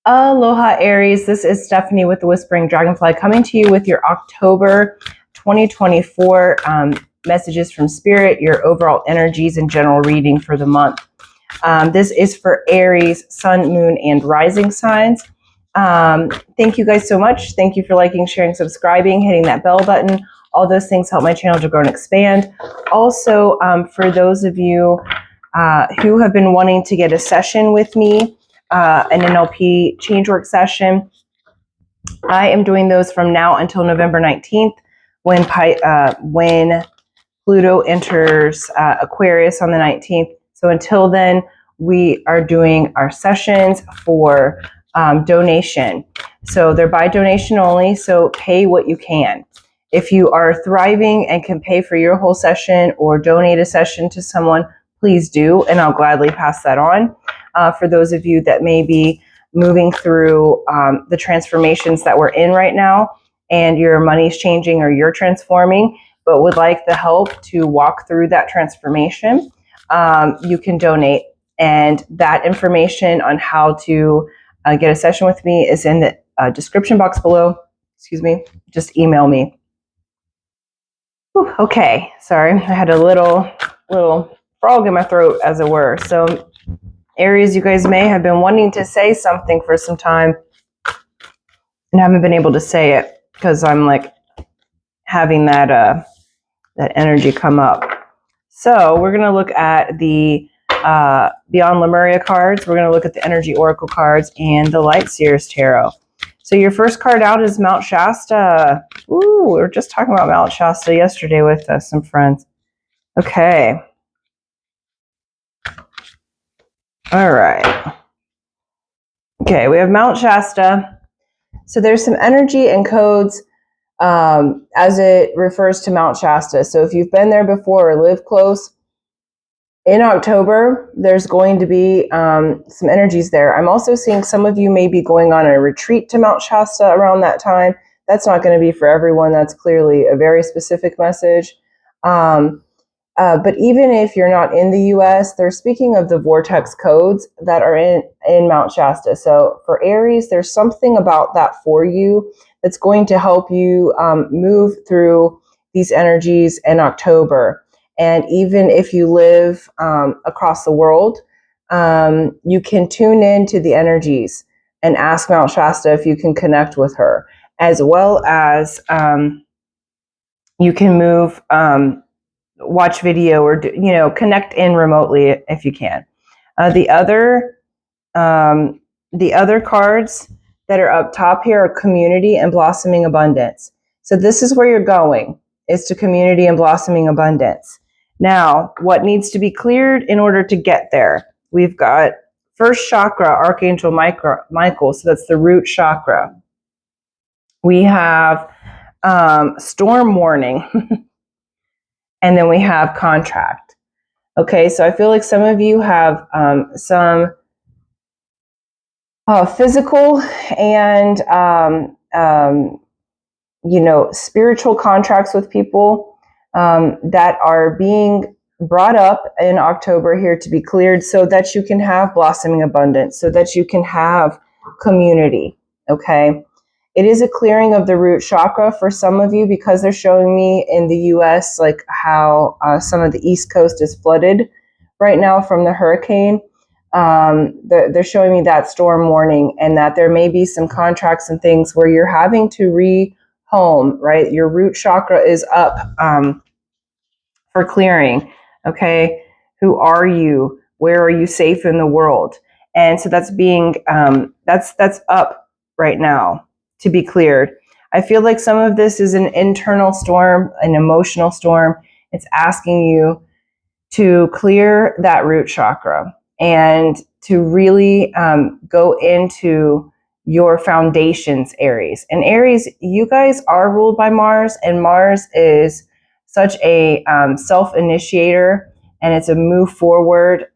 Aloha Aries, this is Stephanie with the Whispering Dragonfly coming to you with your October 2024 messages from Spirit, your overall energies and general reading for the month. This is for Aries, Sun, Moon, and Rising signs. Thank you guys so much. Thank you for liking, sharing, subscribing, hitting that bell button. All those things help my channel to grow and expand. Also, for those of you who have been wanting to get a session with me, an NLP changework session, I am doing those from now until November 19th when Pluto enters Aquarius on the 19th. So until then, we are doing our sessions for donation. So they're by donation only, so pay what you can. If you are thriving and can pay for your whole session or donate a session to someone, please do, and I'll gladly pass that on. For those of you that may be moving through the transformations that we're in right now, and your money's changing or you're transforming, but would like the help to walk through that transformation, you can donate. And that information on how to get a session with me is in the description box below. Excuse me, just email me. Whew, okay, sorry, I had a little frog in my throat, as it were. So Aries, you guys may have been wanting to say something for some time and haven't been able to say it because I'm like having that energy come up. So we're going to look at the Beyond Lemuria cards. We're going to look at the Energy Oracle cards and the Light Seers Tarot. So your first card out is Mount Shasta. Ooh, we were just talking about Mount Shasta yesterday with some friends. Okay. All right. Okay, we have Mount Shasta. So there's some energy and codes as it refers to Mount Shasta. So if you've been there before or live close, in October, there's going to be some energies there. I'm also seeing some of you may be going on a retreat to Mount Shasta around that time. That's not going to be for everyone. That's clearly a very specific message. But even if you're not in the U.S., they're speaking of the vortex codes that are in Mount Shasta. So for Aries, there's something about that for you that's going to help you move through these energies in October. And even if you live across the world, you can tune into the energies and ask Mount Shasta if you can connect with her, as well as you can move, watch video, or connect in remotely if you can. The other cards that are up top here are Community and Blossoming Abundance. So this is where you're going, is to Community and Blossoming Abundance. Now, what needs to be cleared in order to get there? We've got first chakra, Archangel Michael, so that's the root chakra. We have storm warning, and then we have contract. Okay, so I feel like some of you have some physical and spiritual contracts with people that are being brought up in October here to be cleared so that you can have blossoming abundance, so that you can have community, okay? It is a clearing of the root chakra for some of you because they're showing me in the U.S. like how some of the East Coast is flooded right now from the hurricane. They're showing me that storm warning, and that there may be some contracts and things where you're having to rehome, right? Your root chakra is up for clearing, okay? Who are you? Where are you safe in the world? And so that's being, that's up right now to be cleared. I feel like some of this is an internal storm, an emotional storm. It's asking you to clear that root chakra and to really go into your foundations, Aries. And Aries, you guys are ruled by Mars, and Mars is such a self-initiator, and it's a move forward,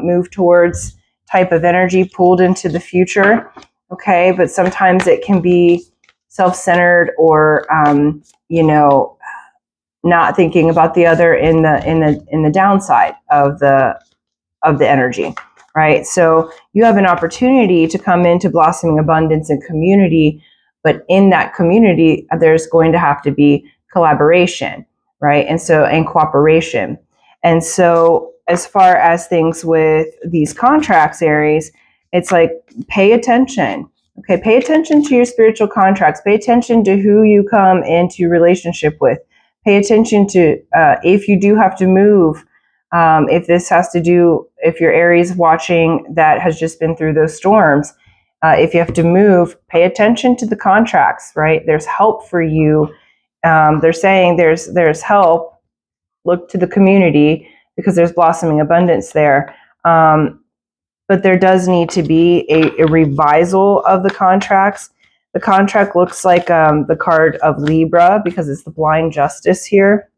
move towards type of energy pulled into the future. Okay, but sometimes it can be self-centered or not thinking about the other in the downside of the energy, right? So you have an opportunity to come into blossoming abundance and community, but in that community, there's going to have to be collaboration, right? And cooperation. And so as far as things with these contracts, Aries, it's like, pay attention. Okay, pay attention to your spiritual contracts. Pay attention to who you come into relationship with. Pay attention to if you do have to move. If you're Aries watching that has just been through those storms, if you have to move, pay attention to the contracts, right? There's help for you. They're saying there's help. Look to the community because there's blossoming abundance there. But there does need to be a revisal of the contracts. The contract looks like the card of Libra because it's the blind justice here.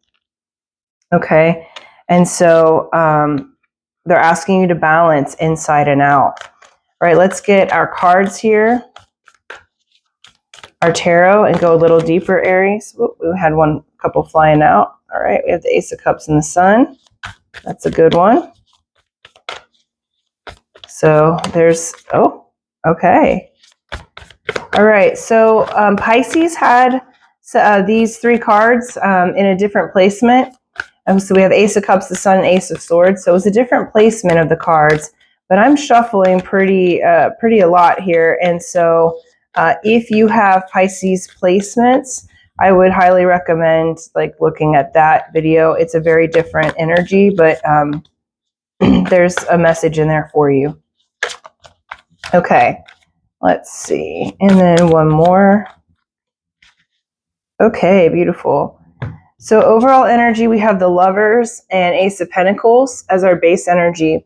Okay. And so they're asking you to balance inside and out. All right, let's get our cards here, our tarot, and go a little deeper, Aries. Whoop, we had one couple flying out. All right, we have the Ace of Cups and the Sun. That's a good one. So there's, oh, okay. All right, so Pisces had these three cards in a different placement. So we have Ace of Cups, the Sun, and Ace of Swords. So it was a different placement of the cards, but I'm shuffling pretty a lot here. And so if you have Pisces placements, I would highly recommend like looking at that video. It's a very different energy, but there's a message in there for you. Okay, let's see. And then one more. Okay, beautiful. So overall energy, we have the Lovers and Ace of Pentacles as our base energy.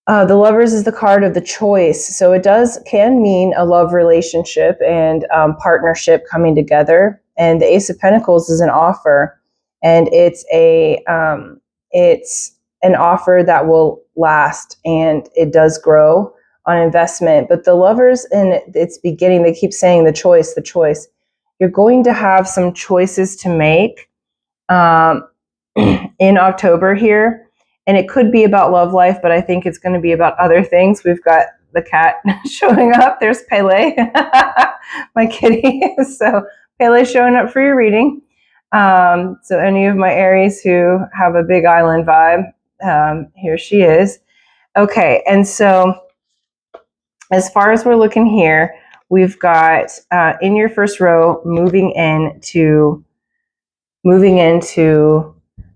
The Lovers is the card of the choice. So it can mean a love relationship and partnership coming together. And the Ace of Pentacles is an offer. And it's an offer that will last, and it does grow on investment. But the Lovers, in its beginning, they keep saying the choice, the choice. You're going to have some choices to make in October here. And it could be about love life, but I think it's going to be about other things. We've got the cat showing up. There's Pele, my kitty. So Pele showing up for your reading. So any of my Aries who have a big island vibe, here she is. Okay, and so as far as we're looking here, we've got in your first row moving into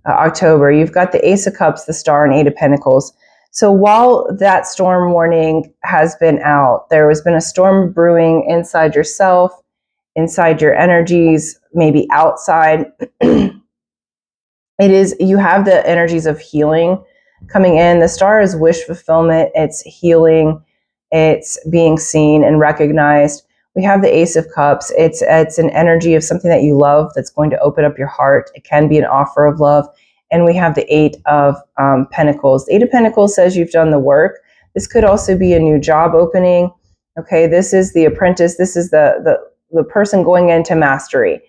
October, you've got the Ace of Cups, the Star, and Eight of Pentacles. So while that storm warning has been out, there has been a storm brewing inside yourself, inside your energies, maybe outside. You have the energies of healing coming in. The Star is wish fulfillment. It's healing. It's being seen and recognized. We have the Ace of Cups. It's an energy of something that you love that's going to open up your heart. It can be an offer of love. And we have the Eight of Pentacles. The Eight of Pentacles says you've done the work. This could also be a new job opening. Okay, this is the apprentice. This is the person going into mastery.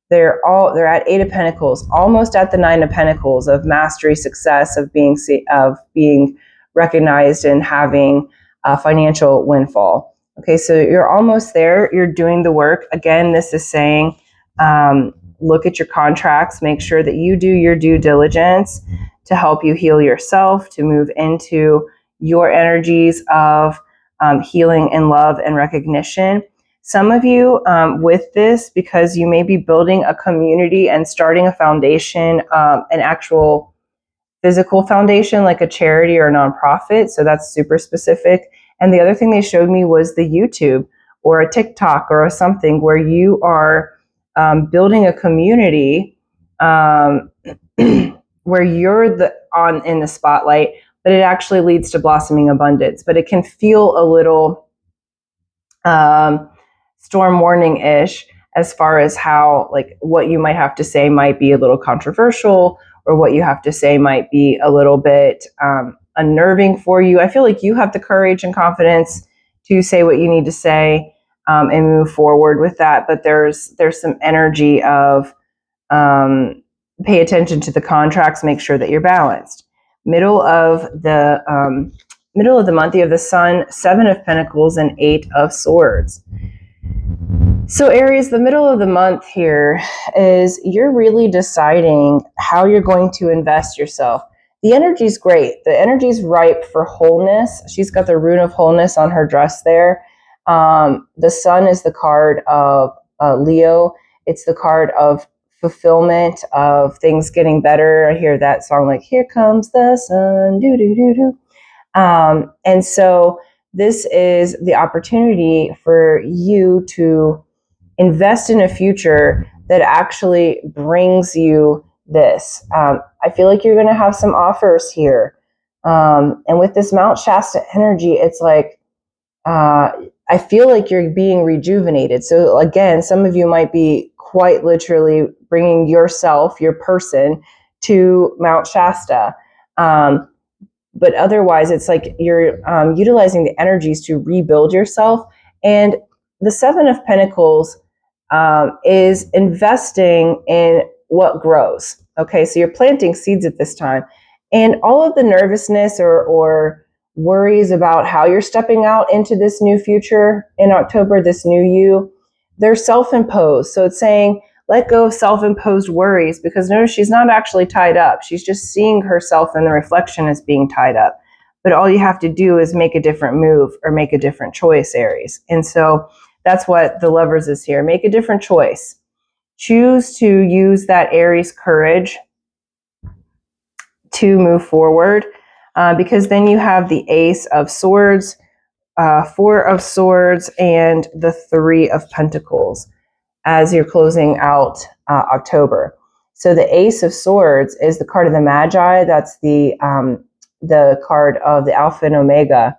They're at Eight of Pentacles, almost at the Nine of Pentacles of mastery, success, of being recognized and having a financial windfall. Okay, so you're almost there. You're doing the work. Again, this is saying, look at your contracts, make sure that you do your due diligence to help you heal yourself, to move into your energies of healing and love and recognition. Some of you with this, because you may be building a community and starting a foundation, an actual physical foundation like a charity or a nonprofit. So that's super specific. And the other thing they showed me was the YouTube or a TikTok or something where you are building a community where you're in the spotlight, but it actually leads to blossoming abundance. But it can feel a little storm warning-ish as far as how, like, what you might have to say might be a little controversial, or what you have to say might be a little bit unnerving for you. I feel like you have the courage and confidence to say what you need to say and move forward with that. But there's some energy of pay attention to the contracts, make sure that you're balanced. Middle of the middle of the month, you have the Sun, 7 of Pentacles, and 8 of Swords. So Aries, the middle of the month here is you're really deciding how you're going to invest yourself. The energy's great. The energy's ripe for wholeness. She's got the rune of wholeness on her dress there. The Sun is the card of Leo. It's the card of fulfillment, of things getting better. I hear that song like, here comes the sun, do do do do. And so this is the opportunity for you to invest in a future that actually brings you this. I feel like you're going to have some offers here. And with this Mount Shasta energy, it's like, I feel like you're being rejuvenated. So again, some of you might be quite literally bringing yourself, your person, to Mount Shasta. But otherwise, it's like you're utilizing the energies to rebuild yourself. And the 7 of Pentacles is investing in what grows. Okay, so you're planting seeds at this time. And all of the nervousness or worries about how you're stepping out into this new future in October, this new you, they're self-imposed. So it's saying, let go of self-imposed worries, because notice she's not actually tied up. She's just seeing herself in the reflection as being tied up. But all you have to do is make a different move or make a different choice, Aries. And so that's what the Lovers is here. Make a different choice. Choose to use that Aries courage to move forward, because then you have the Ace of Swords, 4 of Swords, and the 3 of Pentacles as you're closing out October. So the Ace of Swords is the card of the Magi. That's the card of the Alpha and Omega.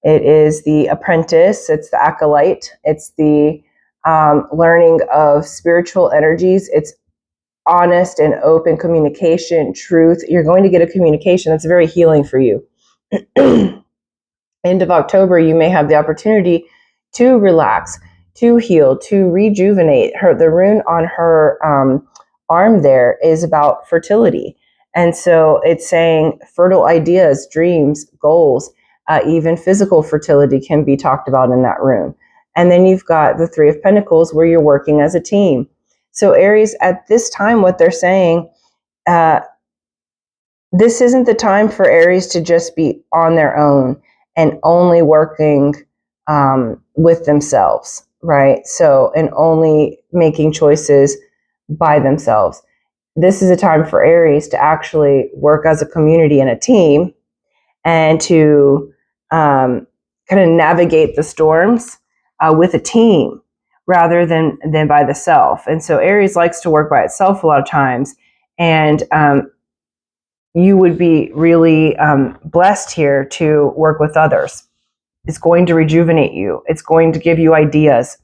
It is the apprentice. It's the acolyte. It's the learning of spiritual energies. It's honest and open communication, truth. You're going to get a communication that's very healing for you. End of October, you may have the opportunity to relax, to heal, to rejuvenate. The rune on her arm there is about fertility. And so it's saying fertile ideas, dreams, goals, even physical fertility can be talked about in that rune. And then you've got the 3 of Pentacles where you're working as a team. So Aries, at this time, what they're saying, this isn't the time for Aries to just be on their own and only working with themselves, right? So, and only making choices by themselves. This is a time for Aries to actually work as a community and a team, and to kind of navigate the storms with a team rather than by the self. And so Aries likes to work by itself a lot of times. And you would be really blessed here to work with others. It's going to rejuvenate you. It's going to give you ideas.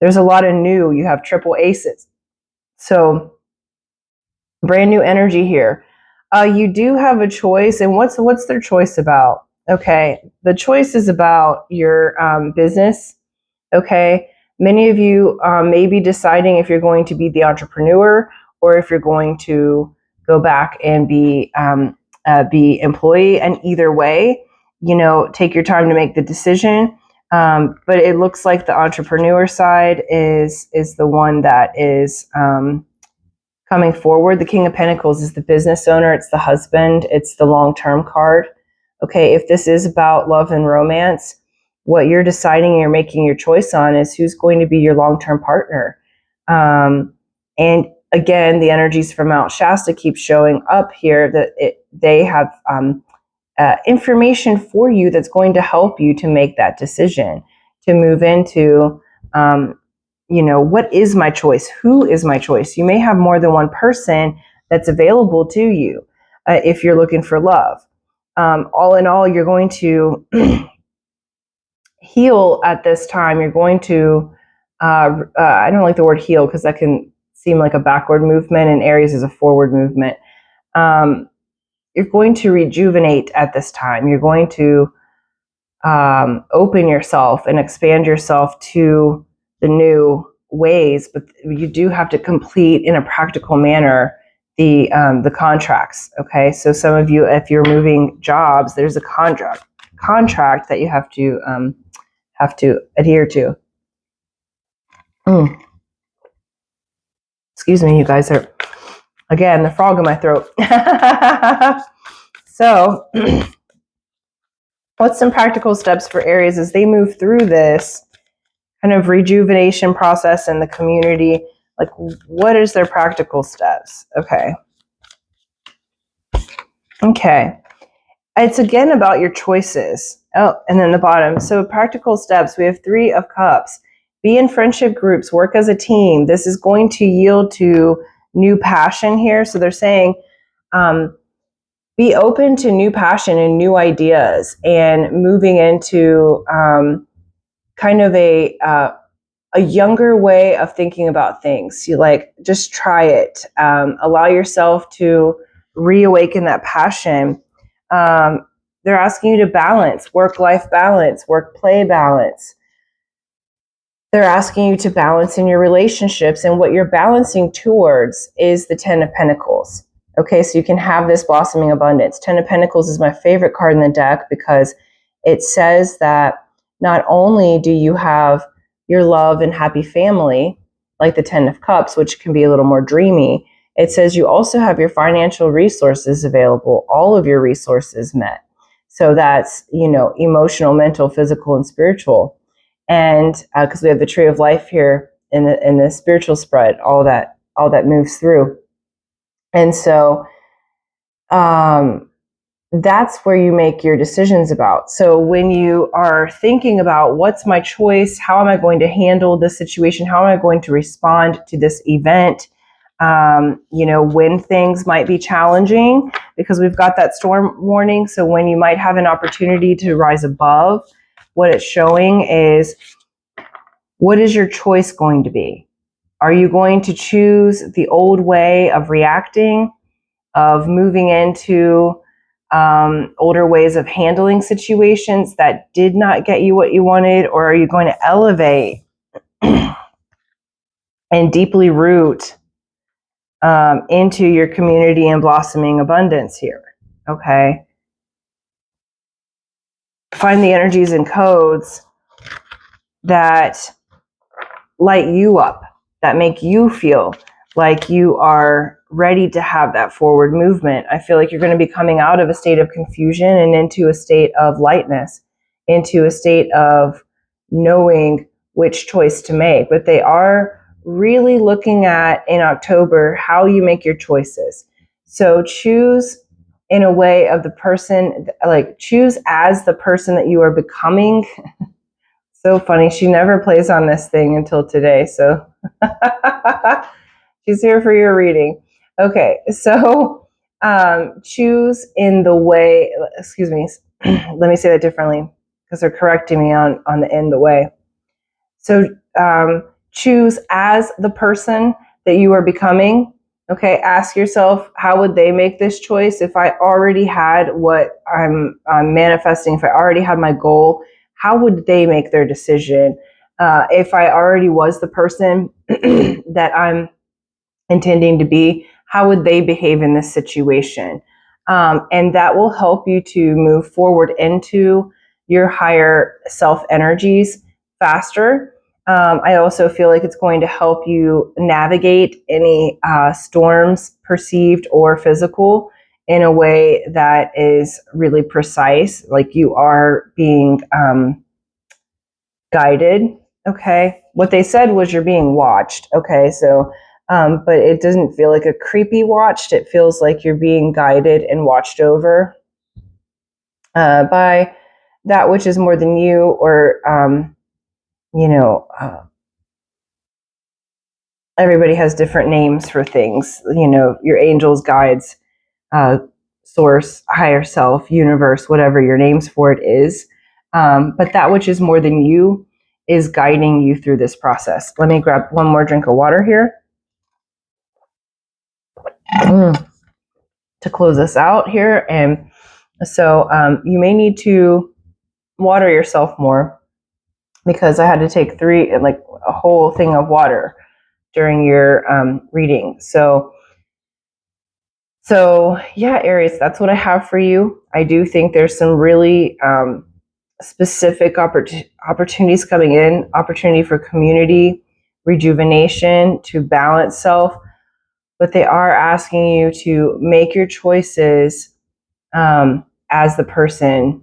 There's a lot of new. You have triple aces. So brand new energy here. You do have a choice. And what's their choice about? Okay, the choice is about your business. Okay, many of you may be deciding if you're going to be the entrepreneur or if you're going to go back and be employee. And either way, take your time to make the decision. But it looks like the entrepreneur side is the one that is coming forward. The King of Pentacles is the business owner. It's the husband. It's the long-term card. Okay, if this is about love and romance, what you're deciding and you're making your choice on is who's going to be your long-term partner. And again, the energies from Mount Shasta keep showing up here, that they have information for you that's going to help you to make that decision, to move into, what is my choice? Who is my choice? You may have more than one person that's available to you if you're looking for love. All in all, you're going to heal at this time. You're going to, I don't like the word heal because that can seem like a backward movement, and Aries is a forward movement. You're going to rejuvenate at this time. You're going to open yourself and expand yourself to the new ways, but you do have to complete in a practical manner the contracts. Okay, so some of you, if you're moving jobs, there's a contract contract that you have to adhere to. Excuse me, you guys are, again, the frog in my throat. So what's some practical steps for Aries as they move through this kind of rejuvenation process in the community? Like, what is their practical steps? Okay. It's again about your choices. Oh, and then the bottom. So practical steps, we have 3 of Cups. Be in friendship groups, work as a team. This is going to yield to new passion here. So they're saying, be open to new passion and new ideas, and moving into kind of a younger way of thinking about things. You like, just try it. Allow yourself to reawaken that passion. They're asking you to balance, work-life balance, work-play balance. They're asking you to balance in your relationships, and what you're balancing towards is the 10 of Pentacles. Okay, so you can have this blossoming abundance. 10 of Pentacles is my favorite card in the deck because it says that not only do you have your love and happy family, like the 10 of Cups, which can be a little more dreamy, it says you also have your financial resources available, all of your resources met. So that's, emotional, mental, physical, and spiritual. And because we have the tree of life here in the spiritual spread, all that moves through. And so that's where you make your decisions about. So when you are thinking about what's my choice, how am I going to handle this situation, how am I going to respond to this event, when things might be challenging, because we've got that storm warning. So when you might have an opportunity to rise above, what it's showing is, what is your choice going to be? Are you going to choose the old way of reacting, of moving into older ways of handling situations that did not get you what you wanted? Or are you going to elevate and deeply root into your community and blossoming abundance here? Okay. Find the energies and codes that light you up, that make you feel like you are ready to have that forward movement. I feel like you're going to be coming out of a state of confusion and into a state of lightness, into a state of knowing which choice to make. But they are really looking at, in October, how you make your choices. So choose in a way of the person, like choose as the person that you are becoming. So funny. She never plays on this thing until today. So she's here for your reading. Okay. So choose in the way, excuse me, let me say that differently because they're correcting me on the in the way. So choose as the person that you are becoming. Okay, ask yourself, how would they make this choice if I already had what I'm manifesting, if I already had my goal? How would they make their decision? If I already was the person that I'm intending to be, how would they behave in this situation? And that will help you to move forward into your higher self energies faster. I also feel like it's going to help you navigate any storms, perceived or physical, in a way that is really precise, like you are being guided. Okay. What they said was you're being watched. Okay. So, but it doesn't feel like a creepy watched. It feels like you're being guided and watched over by that which is more than you, or, everybody has different names for things, your angels, guides, source, higher self, universe, whatever your names for it is. But that which is more than you is guiding you through this process. Let me grab one more drink of water here to close this out here. And so you may need to water yourself more, because I had to take a whole thing of water during your reading. So yeah, Aries, that's what I have for you. I do think there's some really specific opportunities coming in, opportunity for community, rejuvenation, to balance self, but they are asking you to make your choices as the person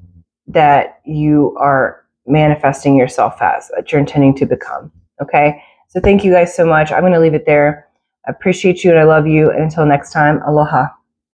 that you are manifesting yourself as, that you're intending to become. Okay? So thank you guys so much. I'm going to leave it there. I appreciate you and I love you. And until next time, aloha.